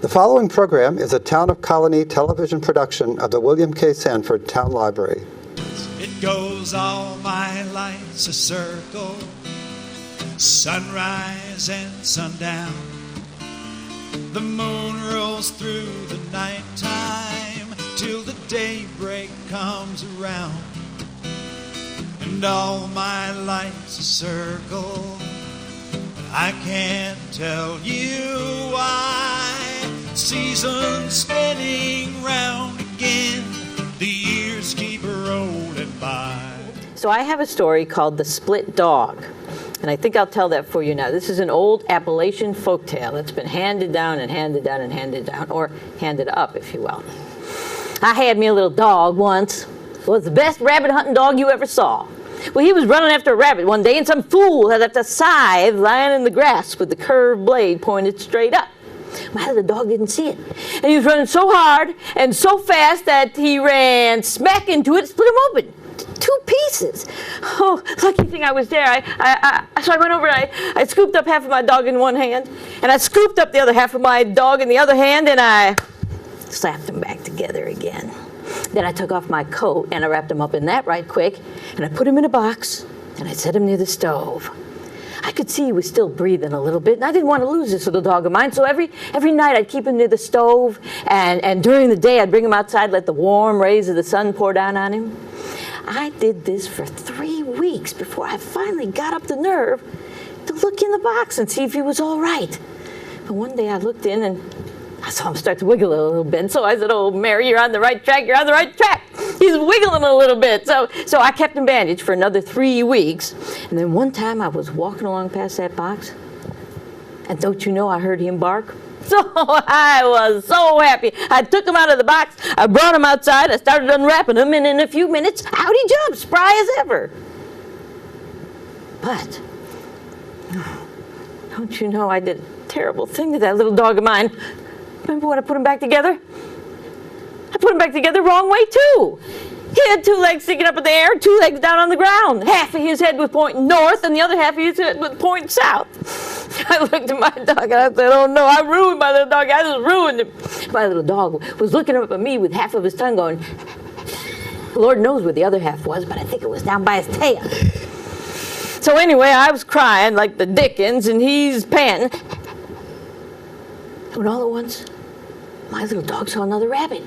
The following program is a Town of Colonie television production of the William K. Sanford Town Library. It goes all my life's a circle, sunrise and sundown. The moon rolls through the nighttime till the daybreak comes around. And all my life's a circle, I can't tell you why. Seasons spinning round again, the years keep rolling by. So I have a story called The Split Dog, and I think I'll tell that for you now. This is an old Appalachian folktale that's been handed down and handed down and handed down, or handed up, if you will. I had me a little dog once. It was the best rabbit hunting dog you ever saw. Well, he was running after a rabbit one day, and some fool had left a scythe lying in the grass with the curved blade pointed straight up. My little dog didn't see it, and he was running so hard and so fast that he ran smack into it, split him open. Two pieces. Oh, lucky thing I was there. So I went over and I scooped up half of my dog in one hand, and I scooped up the other half of my dog in the other hand, and I slapped them back together again. Then I took off my coat, and I wrapped him up in that right quick, and I put him in a box, and I set him near the stove. I could see he was still breathing a little bit, and I didn't want to lose this little dog of mine, so every night I'd keep him near the stove, and during the day I'd bring him outside, let the warm rays of the sun pour down on him. I did this for 3 weeks before I finally got up the nerve to look in the box and see if he was all right. But one day I looked in, and I saw him start to wiggle a little bit, and so I said, "Oh, Mary, you're on the right track, you're on the right track." He's wiggling a little bit. So I kept him bandaged for another 3 weeks. And then one time I was walking along past that box, and don't you know I heard him bark? So I was so happy. I took him out of the box, I brought him outside, I started unwrapping him, and in a few minutes, out he jumped, spry as ever. But, don't you know I did a terrible thing to that little dog of mine. Remember when I put him back together? I put him back together the wrong way, too. He had 2 legs sticking up in the air, 2 legs down on the ground. Half of his head was pointing north, and the other half of his head was pointing south. I looked at my dog, and I said, "Oh, no, I ruined my little dog. I just ruined him." My little dog was looking up at me with half of his tongue going, Lord knows where the other half was, but I think it was down by his tail. So anyway, I was crying like the dickens, and he's panting. When all at once, my little dog saw another rabbit,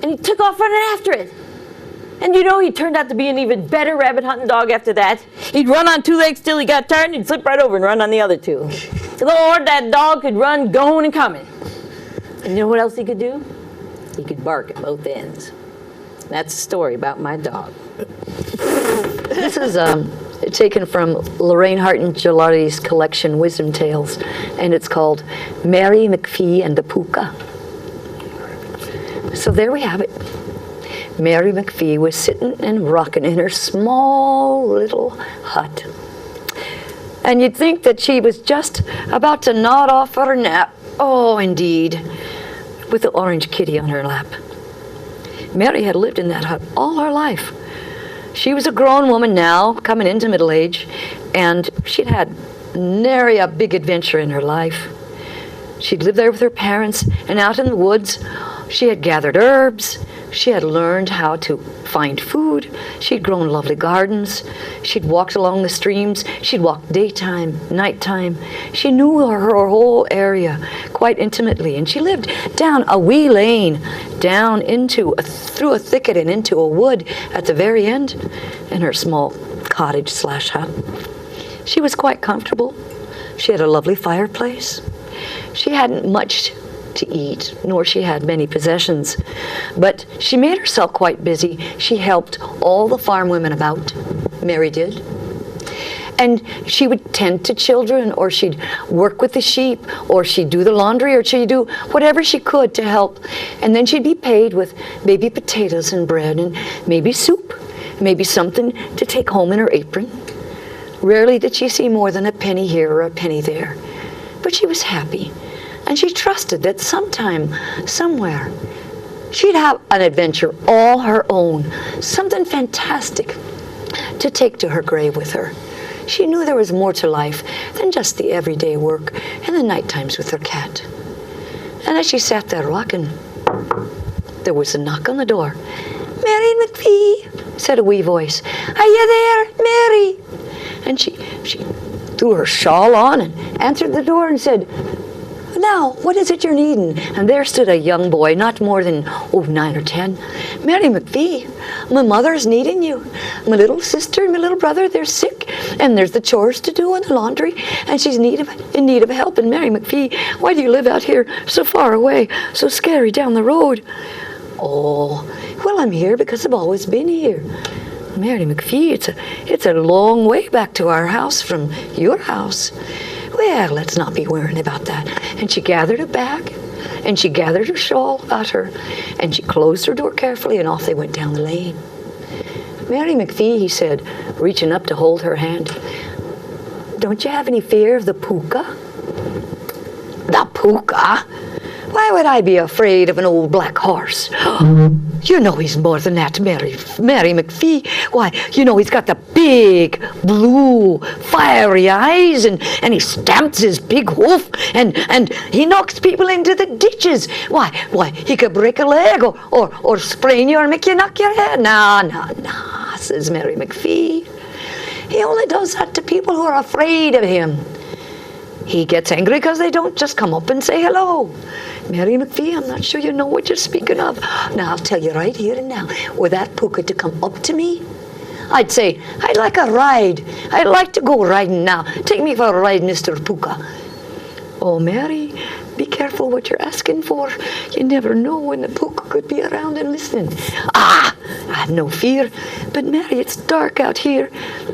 and he took off running after it. And you know, he turned out to be an even better rabbit hunting dog after that. He'd run on 2 legs till he got tired, and he'd flip right over and run on the other 2. Lord, that dog could run going and coming. And you know what else he could do? He could bark at both ends. That's a story about my dog. This is taken from Lorraine Harton Gelati's collection, Wisdom Tales, and it's called Mary McPhee and the Pooka. So there we have it. Mary McPhee was sitting and rocking in her small little hut. And you'd think that she was just about to nod off for her nap. Oh, indeed, with the orange kitty on her lap. Mary had lived in that hut all her life. She was a grown woman now, coming into middle age, and she'd had nary a big adventure in her life. She'd lived there with her parents, and out in the woods, she had gathered herbs. She had learned how to find food. She'd grown lovely gardens. She'd walked along the streams. She'd walked daytime, nighttime. She knew her whole area quite intimately, and she lived down a wee lane, down through a thicket and into a wood at the very end in her small cottage/hut. She was quite comfortable. She had a lovely fireplace. She hadn't much to eat, nor she had many possessions, but she made herself quite busy. She helped all the farm women about, Mary did. And she would tend to children, or she'd work with the sheep, or she'd do the laundry, or she'd do whatever she could to help. And then she'd be paid with maybe potatoes and bread, and maybe soup, maybe something to take home in her apron. Rarely did she see more than a penny here or a penny there, but she was happy. And she trusted that sometime, somewhere, she'd have an adventure all her own, something fantastic to take to her grave with her. She knew there was more to life than just the everyday work and the night times with her cat. And as she sat there rocking, there was a knock on the door. "Mary McPhee," said a wee voice. "Are you there, Mary?" And she threw her shawl on and answered the door and said, "Now, what is it you're needing?" And there stood a young boy, not more than 9 or 10. "Mary McPhee, my mother's needing you. My little sister and my little brother, they're sick, and there's the chores to do and the laundry, and she's in need of help. And Mary McPhee, why do you live out here so far away, so scary down the road?" "Oh, well, I'm here because I've always been here." "Mary McPhee, it's a long way back to our house from your house." "Well, let's not be worrying about that." And she gathered a bag, and she gathered her shawl at her, and she closed her door carefully, and off they went down the lane. "Mary McPhee," he said, reaching up to hold her hand, "don't you have any fear of the puka?" "The puka? Why would I be afraid of an old black horse?" "You know he's more than that, Mary McPhee. Why, you know he's got the big, blue, fiery eyes, and he stamps his big hoof, and he knocks people into the ditches. Why, he could break a leg or sprain you or make you knock your head." Nah, says Mary McPhee. "He only does that to people who are afraid of him. He gets angry because they don't just come up and say hello." "Mary McPhee, I'm not sure you know what you're speaking of. Now, I'll tell you right here and now, were that puka to come up to me, I'd say, I'd like a ride. I'd like to go riding now. Take me for a ride, Mr. Puka." "Oh, Mary, be careful what you're asking for. You never know when the puka could be around and listening." "Ah, I've no fear. But, Mary, it's dark out here.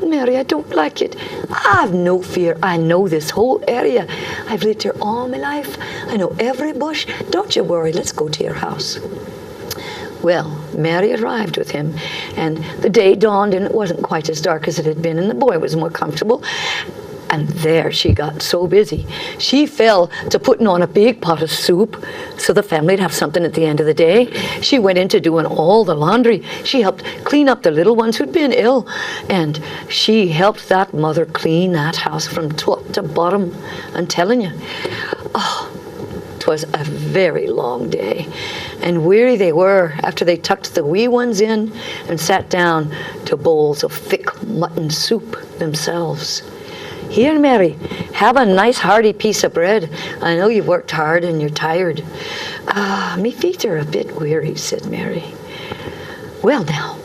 Mary, I don't like it." "I've no fear. I know this whole area. I've lived here all my life. I know every bush. Don't you worry. Let's go to your house." Well, Mary arrived with him, and the day dawned, and it wasn't quite as dark as it had been, and the boy was more comfortable. And there she got so busy. She fell to putting on a big pot of soup so the family'd have something at the end of the day. She went into doing all the laundry. She helped clean up the little ones who'd been ill. And she helped that mother clean that house from top to bottom. I'm telling you, oh, 'twas a very long day. And weary they were after they tucked the wee ones in and sat down to bowls of thick mutton soup themselves. "Here, Mary, have a nice hearty piece of bread. I know you've worked hard and you're tired." "Me feet are a bit weary," said Mary. "Well, now,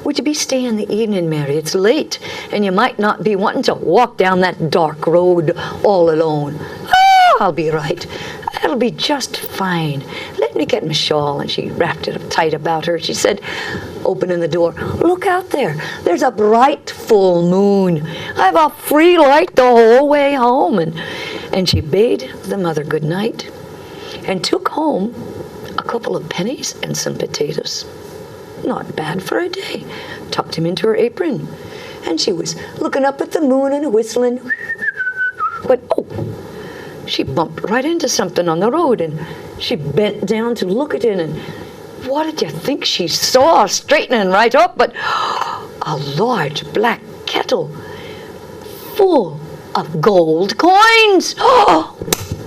would you be staying the evening, Mary? It's late, and you might not be wanting to walk down that dark road all alone." "Oh, I'll be right. It'll be just fine. Let me get my shawl." And she wrapped it up tight about her. She said, opening the door, "Look out there. There's a bright full moon. I've a free light the whole way home." And she bade the mother good night and took home a couple of pennies and some potatoes. Not bad for a day. Tucked him into her apron. And she was looking up at the moon and whistling. But, oh, she bumped right into something on the road, and she bent down to look at it, and what did you think she saw straightening right up but a large black kettle full of gold coins? "Oh,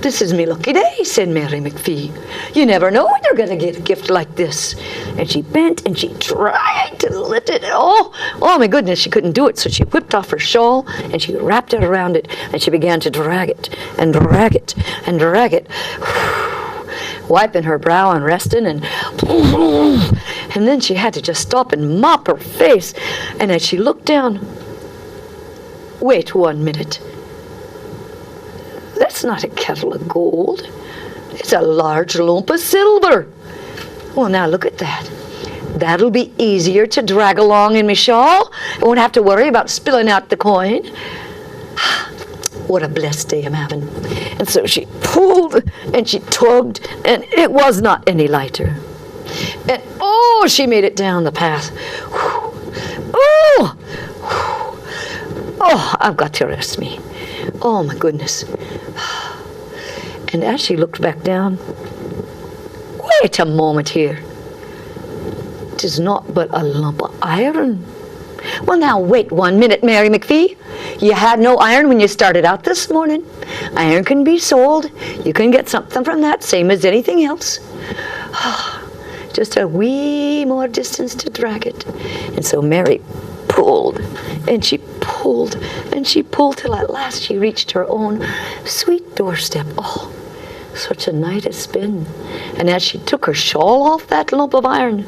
this is me lucky day," said Mary McPhee. "You never know when you're going to get a gift like this." And she bent and she tried to lift it. Oh my goodness, she couldn't do it. So she whipped off her shawl and she wrapped it around it, and she began to drag it and drag it and drag it, wiping her brow and resting, and then she had to just stop and mop her face. And as she looked down, wait 1 minute. That's not a kettle of gold. It's a large lump of silver. Well, now look at that. That'll be easier to drag along in my shawl. I won't have to worry about spilling out the coin. What a blessed day I'm having. And so she pulled and she tugged, and it was not any lighter. And oh, she made it down the path. Oh, I've got to rest me. Oh, my goodness. And as she looked back down, wait a moment here. 'Tis not but a lump of iron. Well, now, wait 1 minute, Mary McPhee. You had no iron when you started out this morning. Iron can be sold. You can get something from that, same as anything else. Just a wee more distance to drag it. And so Mary pulled, and she pulled, and she pulled till at last she reached her own sweet doorstep. Oh, such a night it's been. And as she took her shawl off that lump of iron,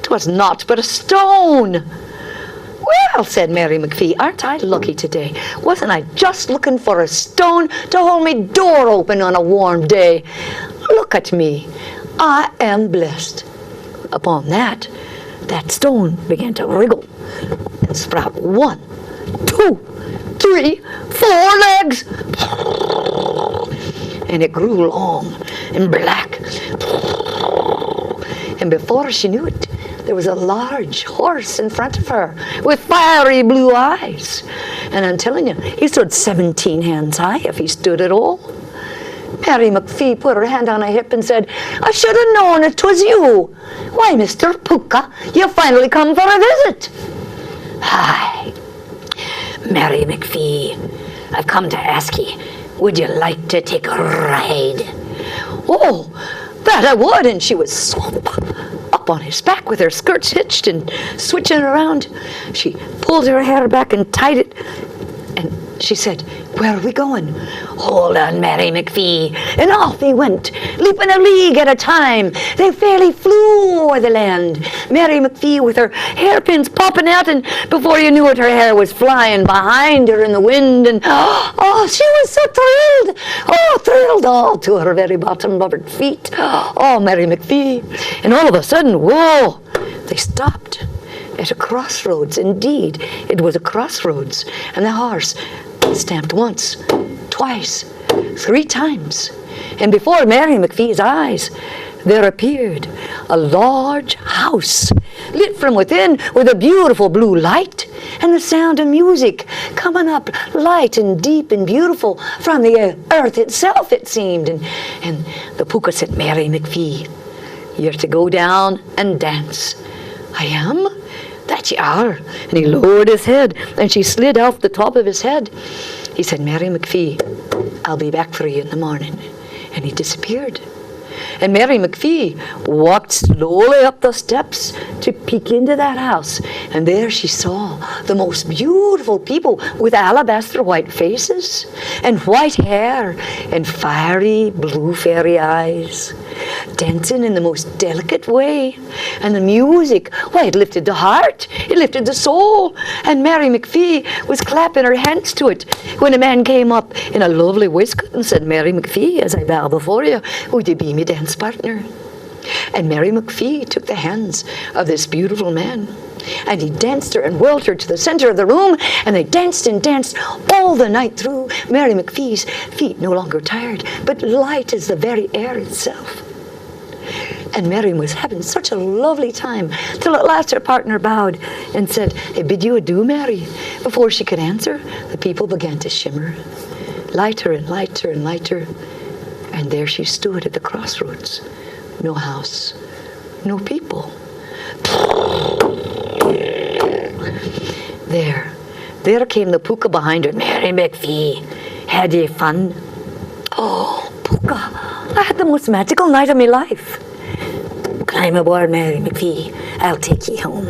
'twas naught but a stone. Well, said Mary McPhee, aren't I lucky today? Wasn't I just looking for a stone to hold me door open on a warm day? Look at me. I am blessed. Upon that stone began to wriggle and sprout 1, 2, 3, 4 legs. And it grew long and black. And before she knew it, there was a large horse in front of her with fiery blue eyes. And I'm telling you, he stood 17 hands high if he stood at all. Mary McPhee put her hand on her hip and said, I should have known it was you. Why, Mr. Pooka, you finally come for a visit. Hi, Mary McPhee, I've come to ask you, would you like to take a ride? Oh, that I would. And she was swamp up on his back with her skirts hitched and switching around. She pulled her hair back and tied it. And she said, where are we going? Hold on, Mary McPhee. And off he went, leaping a league at a time. They fairly flew over the land. Mary McPhee with her hairpins popping out, and before you knew it, her hair was flying behind her in the wind. And oh, she was so thrilled. Oh, thrilled all to her very bottom of her feet. Oh, Mary McPhee. And all of a sudden, whoa, they stopped at a crossroads. Indeed, it was a crossroads. And the horse stamped once, twice, 3 times. And before Mary McPhee's eyes, there appeared a large house, lit from within with a beautiful blue light, and the sound of music coming up light and deep and beautiful from the earth itself, it seemed. And the Pooka said, Mary McPhee, you're to go down and dance. I am? That you are. And he lowered his head, and she slid off the top of his head. He said, Mary McPhee, I'll be back for you in the morning. And he disappeared. And Mary McPhee walked slowly up the steps to peek into that house. And there she saw the most beautiful people with alabaster white faces and white hair and fiery blue fairy eyes, dancing in the most delicate way. And the music, why, it lifted the heart, it lifted the soul. And Mary McPhee was clapping her hands to it when a man came up in a lovely waistcoat and said, Mary McPhee, as I bow before you, would you be me dance partner? And Mary McPhee took the hands of this beautiful man, and he danced her and whirled her to the center of the room, and they danced and danced all the night through. Mary McPhee's feet no longer tired, but light as the very air itself. And Mary was having such a lovely time, till at last her partner bowed and said, I bid you adieu, Mary. Before she could answer, the people began to shimmer, lighter and lighter and lighter. And there she stood at the crossroads. No house, no people. There came the Pooka behind her. Mary McPhee, had ye fun? Oh, Pooka, I had the most magical night of my life. Climb aboard, Mary McPhee. I'll take ye home.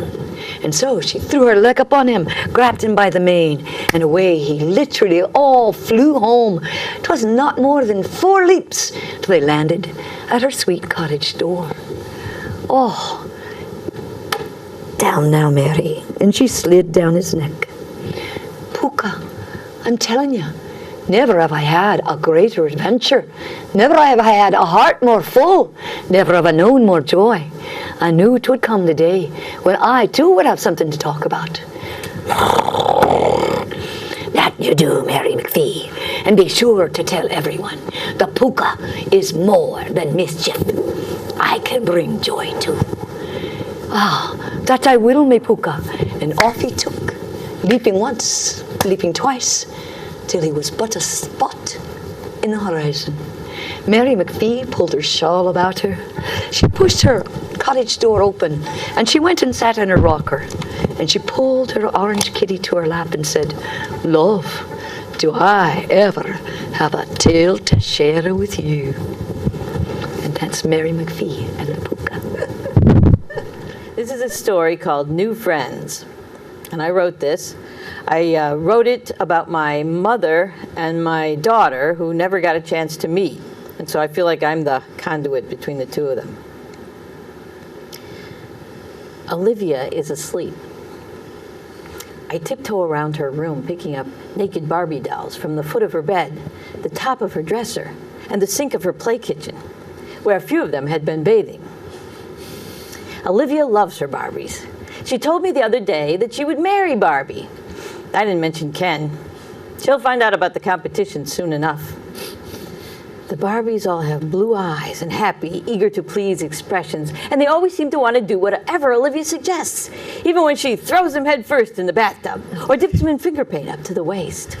And so she threw her leg up on him, grabbed him by the mane, and away he literally all flew home. 'Twas not more than 4 leaps till they landed at her sweet cottage door. Oh, down now, Mary. And she slid down his neck. Pooka, I'm telling you, never have I had a greater adventure. Never have I had a heart more full. Never have I known more joy. I knew 'twould come the day when I too would have something to talk about. That you do, Mary McPhee, and be sure to tell everyone the Pooka is more than mischief. I can bring joy too. That I will, me Pooka. And off he took, leaping once, leaping twice, till he was but a spot in the horizon. Mary McPhee pulled her shawl about her. She pushed her cottage door open, and she went and sat in her rocker. And she pulled her orange kitty to her lap and said, Love, do I ever have a tale to share with you. And that's Mary McPhee and the polka. This is a story called New Friends, and I wrote this. I wrote it about my mother and my daughter who never got a chance to meet, and so I feel like I'm the conduit between the two of them. Olivia is asleep. I tiptoe around her room, picking up naked Barbie dolls from the foot of her bed, the top of her dresser, and the sink of her play kitchen, where a few of them had been bathing. Olivia loves her Barbies. She told me the other day that she would marry Barbie. I didn't mention Ken. She'll find out about the competition soon enough. The Barbies all have blue eyes and happy, eager-to-please expressions, and they always seem to want to do whatever Olivia suggests, even when she throws them head first in the bathtub or dips them in finger paint up to the waist.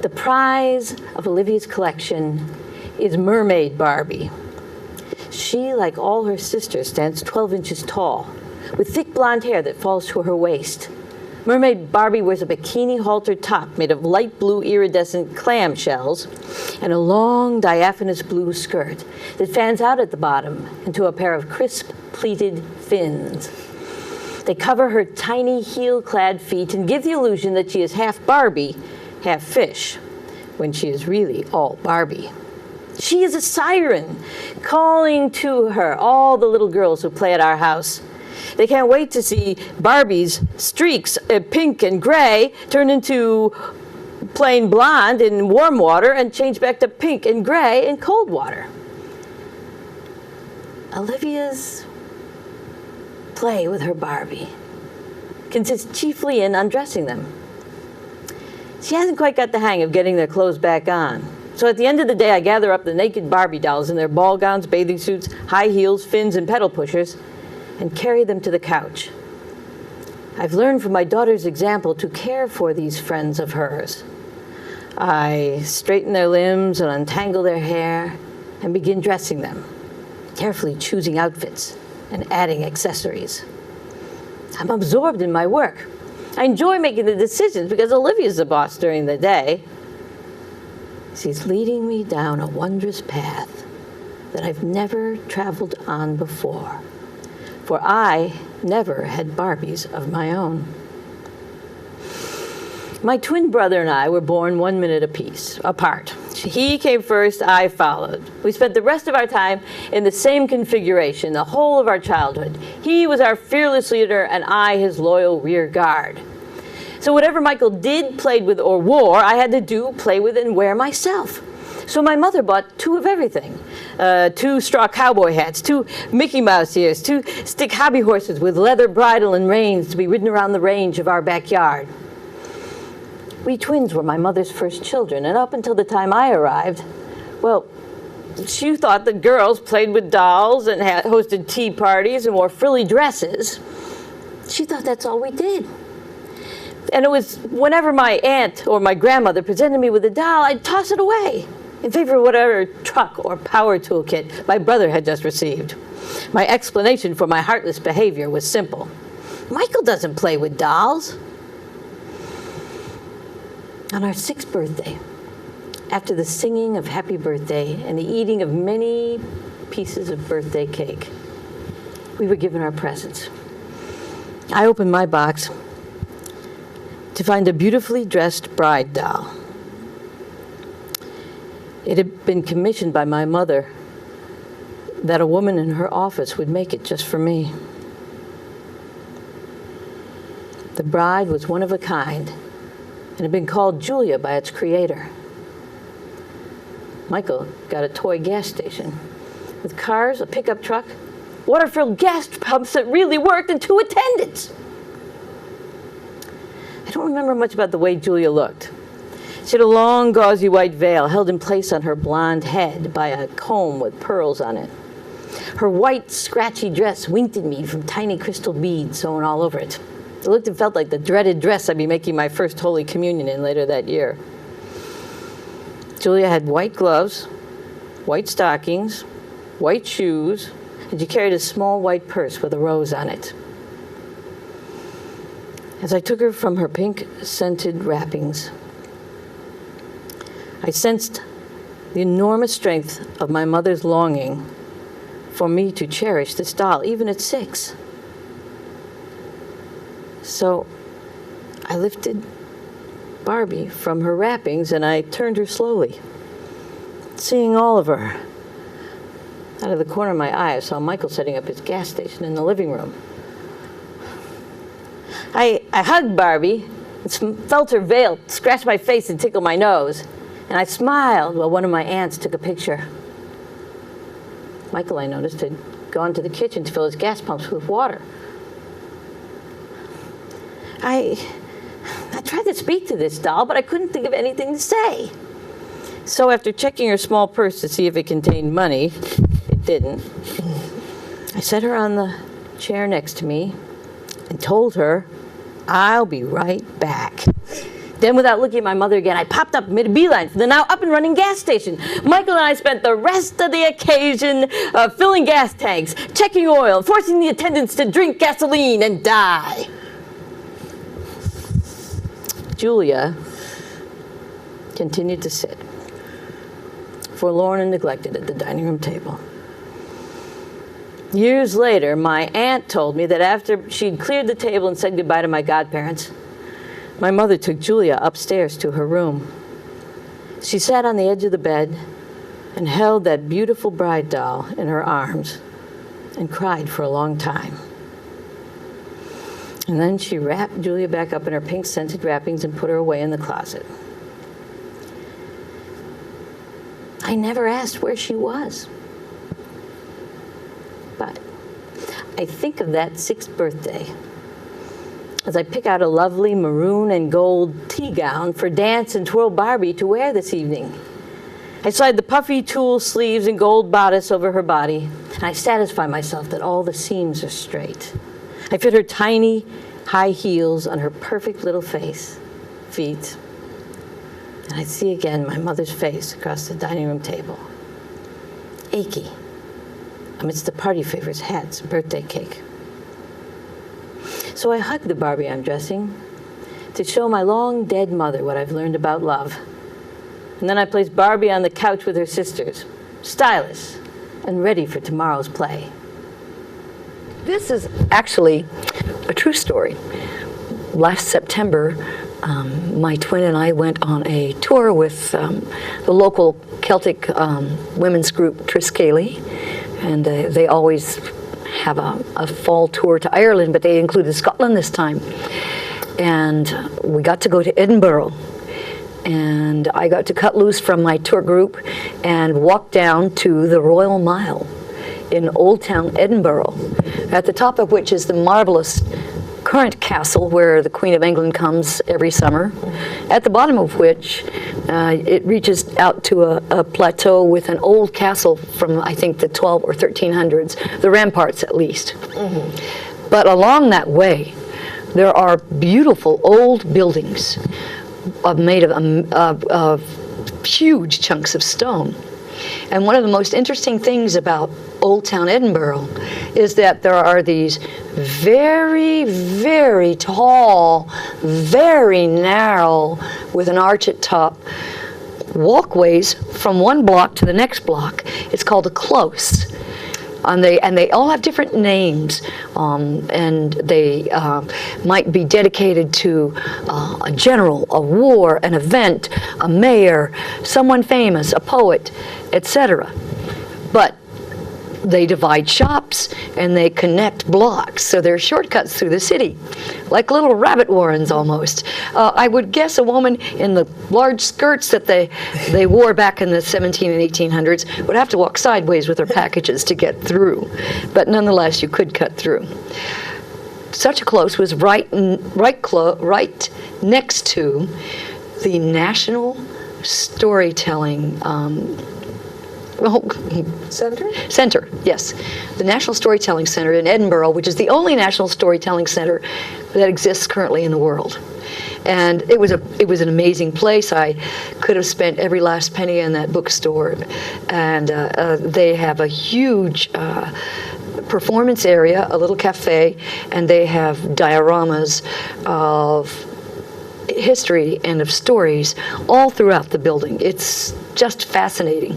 The prize of Olivia's collection is Mermaid Barbie. She, like all her sisters, stands 12 inches tall, with thick blonde hair that falls to her waist. Mermaid Barbie wears a bikini halter top made of light blue iridescent clam shells and a long diaphanous blue skirt that fans out at the bottom into a pair of crisp pleated fins. They cover her tiny heel-clad feet and give the illusion that she is half Barbie, half fish, when she is really all Barbie. She is a siren, calling to her all the little girls who play at our house. They can't wait to see Barbie's streaks, pink and gray, turn into plain blonde in warm water and change back to pink and gray in cold water. Olivia's play with her Barbie consists chiefly in undressing them. She hasn't quite got the hang of getting their clothes back on. So at the end of the day, I gather up the naked Barbie dolls in their ball gowns, bathing suits, high heels, fins, and pedal pushers, and carry them to the couch. I've learned from my daughter's example to care for these friends of hers. I straighten their limbs and untangle their hair and begin dressing them, carefully choosing outfits and adding accessories. I'm absorbed in my work. I enjoy making the decisions because Olivia's the boss during the day. She's leading me down a wondrous path that I've never traveled on before. For I never had Barbies of my own. My twin brother and I were born 1 minute apart. He came first, I followed. We spent the rest of our time in the same configuration, the whole of our childhood. He was our fearless leader, and I his loyal rear guard. So whatever Michael did, played with, or wore, I had to do, play with, and wear myself. So my mother bought 2 of everything. 2 straw cowboy hats, 2 Mickey Mouse ears, 2 stick hobby horses with leather bridle and reins to be ridden around the range of our backyard. We twins were my mother's first children, and up until the time I arrived, well, she thought that girls played with dolls and hosted tea parties and wore frilly dresses. She thought that's all we did. And it was whenever my aunt or my grandmother presented me with a doll, I'd toss it away in favor of whatever truck or power toolkit my brother had just received. My explanation for my heartless behavior was simple. Michael doesn't play with dolls. On our 6th birthday, after the singing of happy birthday and the eating of many pieces of birthday cake, we were given our presents. I opened my box to find a beautifully dressed bride doll. It had been commissioned by my mother that a woman in her office would make it just for me. The bride was one of a kind and had been called Julia by its creator. Michael got a toy gas station with cars, a pickup truck, water-filled gas pumps that really worked, and 2 attendants. I don't remember much about the way Julia looked. She had a long, gauzy white veil held in place on her blonde head by a comb with pearls on it. Her white, scratchy dress winked at me from tiny crystal beads sewn all over it. It looked and felt like the dreaded dress I'd be making my first Holy Communion in later that year. Julia had white gloves, white stockings, white shoes, and she carried a small white purse with a rose on it. As I took her from her pink scented wrappings, I sensed the enormous strength of my mother's longing for me to cherish this doll, even at 6. So I lifted Barbie from her wrappings and I turned her slowly, seeing all of her. Out of the corner of my eye, I saw Michael setting up his gas station in the living room. I hugged Barbie and felt her veil scratch my face and tickle my nose. And I smiled while one of my aunts took a picture. Michael, I noticed, had gone to the kitchen to fill his gas pumps with water. I tried to speak to this doll, but I couldn't think of anything to say. So after checking her small purse to see if it contained money, it didn't. I set her on the chair next to me and told her, I'll be right back. Then, without looking at my mother again, I popped up, made a beeline for the now up-and-running gas station. Michael and I spent the rest of the occasion filling gas tanks, checking oil, forcing the attendants to drink gasoline and die. Julia continued to sit, forlorn and neglected, at the dining room table. Years later, my aunt told me that after she'd cleared the table and said goodbye to my godparents, my mother took Julia upstairs to her room. She sat on the edge of the bed and held that beautiful bride doll in her arms and cried for a long time. And then she wrapped Julia back up in her pink scented wrappings and put her away in the closet. I never asked where she was. But I think of that 6th birthday as I pick out a lovely maroon and gold tea gown for Dance and Twirl Barbie to wear this evening. I slide the puffy tulle sleeves and gold bodice over her body, and I satisfy myself that all the seams are straight. I fit her tiny high heels on her perfect little feet, and I see again my mother's face across the dining room table, achy amidst the party favors, hats, and birthday cake. So I hug the Barbie I'm dressing to show my long dead mother what I've learned about love. And then I place Barbie on the couch with her sisters, stylish and ready for tomorrow's play. This is actually a true story. Last September, my twin and I went on a tour with the local Celtic women's group Triskele, and they always have a fall tour to Ireland, but they included Scotland this time. And we got to go to Edinburgh, and I got to cut loose from my tour group and walk down to the Royal Mile in Old Town Edinburgh, at the top of which is the marvelous current castle where the Queen of England comes every summer, at the bottom of which it reaches out to a plateau with an old castle from, I think, the 12 or 1300s, the ramparts at least. Mm-hmm. But along that way, there are beautiful old buildings made of huge chunks of stone. And one of the most interesting things about Old Town Edinburgh is that there are these very, very tall, very narrow, with an arch at top, walkways from one block to the next block. It's called a close. And they all have different names, and they might be dedicated to a general, a war, an event, a mayor, someone famous, a poet, etc. But they divide shops and they connect blocks, so there are shortcuts through the city, like little rabbit warrens almost. I would guess a woman in the large skirts that they wore back in the 17 and 1800s would have to walk sideways with her packages to get through, but nonetheless you could cut through. Such a close was right next to the National Storytelling Center, yes. The National Storytelling Center in Edinburgh, which is the only national storytelling center that exists currently in the world. And it was an amazing place. I could have spent every last penny in that bookstore. And they have a huge performance area, a little cafe, and they have dioramas of history and of stories all throughout the building. It's just fascinating.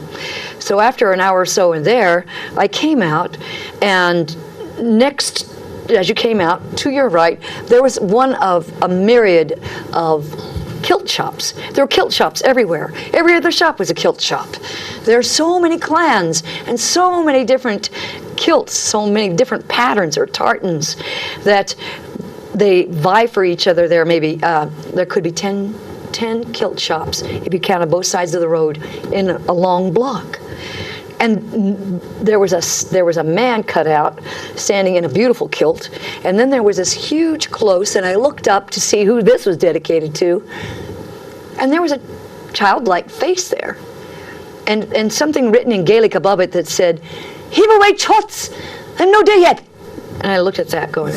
So after an hour or so in there, I came out, and next, as you came out, to your right, there was one of a myriad of kilt shops. There were kilt shops everywhere. Every other shop was a kilt shop. There are so many clans and so many different kilts, so many different patterns or tartans that they vie for each other. There there could be 10 kilt shops if you counted both sides of the road in a long block. And there was a man cut out standing in a beautiful kilt, and then there was this huge close, and I looked up to see who this was dedicated to, and there was a childlike face there, and something written in Gaelic above it that said, "Heave away chots, I'm no day yet." And I looked at that going,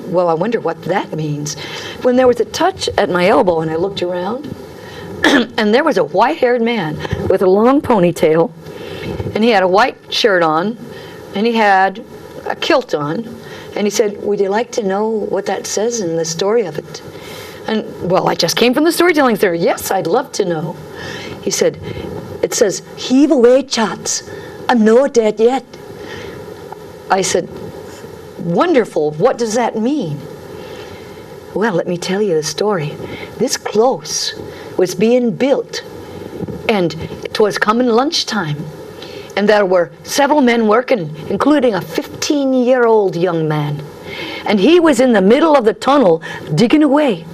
well, I wonder what that means. When there was a touch at my elbow, and I looked around, and there was a white-haired man with a long ponytail, and he had a white shirt on, and he had a kilt on, and he said, "Would you like to know what that says in the story of it?" And, well, I just came from the storytelling theory. Yes, I'd love to know. He said, "It says, heave away chats, I'm no dead yet." I said, "Wonderful, what does that mean?" Well, let me tell you the story. This close was being built, and it was coming lunchtime. And there were several men working, including a 15-year-old young man. And he was in the middle of the tunnel digging away.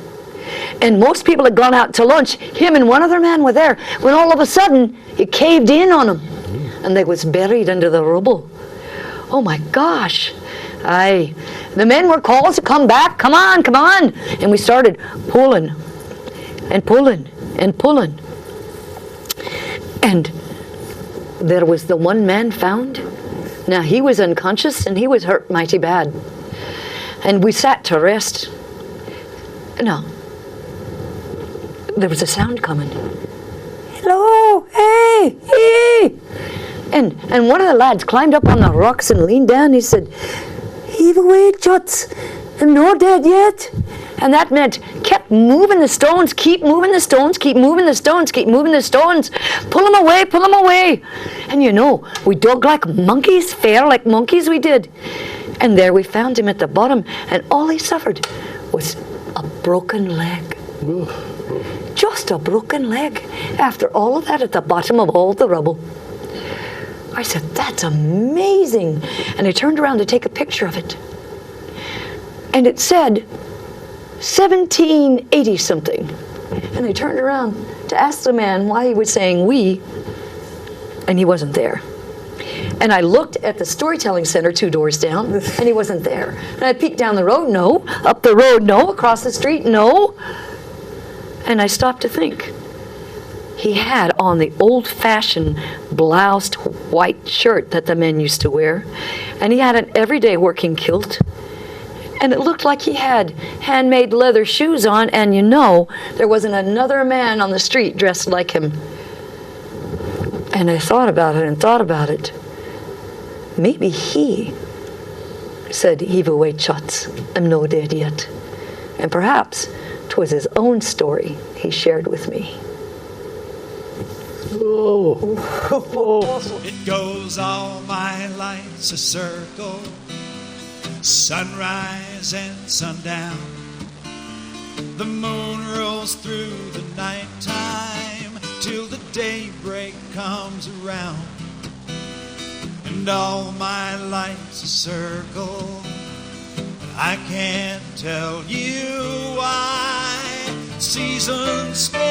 And most people had gone out to lunch. Him and one other man were there, when all of a sudden it caved in on them, and they was buried under the rubble. Oh my gosh. Aye. The men were called to come back. Come on, come on. And we started pulling and pulling and pulling. And there was the one man found. Now, he was unconscious and he was hurt mighty bad. And we sat to rest. Now, there was a sound coming. "Hello, hey, hey." And one of the lads climbed up on the rocks and leaned down. He said, "Heave away, Chots, I'm not dead yet." And that meant kept moving the stones, keep moving the stones, keep moving the stones, keep moving the stones. Pull them away, pull them away. And you know, we dug like monkeys, fair like monkeys we did. And there we found him at the bottom, and all he suffered was a broken leg. Just a broken leg after all of that at the bottom of all the rubble. I said, "That's amazing." And I turned around to take a picture of it. And it said 1780 something. And I turned around to ask the man why he was saying "we," and he wasn't there. And I looked at the storytelling center 2 doors down, and he wasn't there. And I peeked down the road, no. Up the road, no. Across the street, no. And I stopped to think. He had on the old-fashioned bloused white shirt that the men used to wear, and he had an everyday working kilt, and it looked like he had handmade leather shoes on, and you know, there wasn't another man on the street dressed like him. And I thought about it and thought about it. Maybe he said, "Heave away, Chots, I'm no dead yet." And perhaps 'twas his own story he shared with me. It goes all my life's a circle, sunrise and sundown. The moon rolls through the nighttime till the daybreak comes around. And all my life's a circle, but I can't tell you why. Seasons go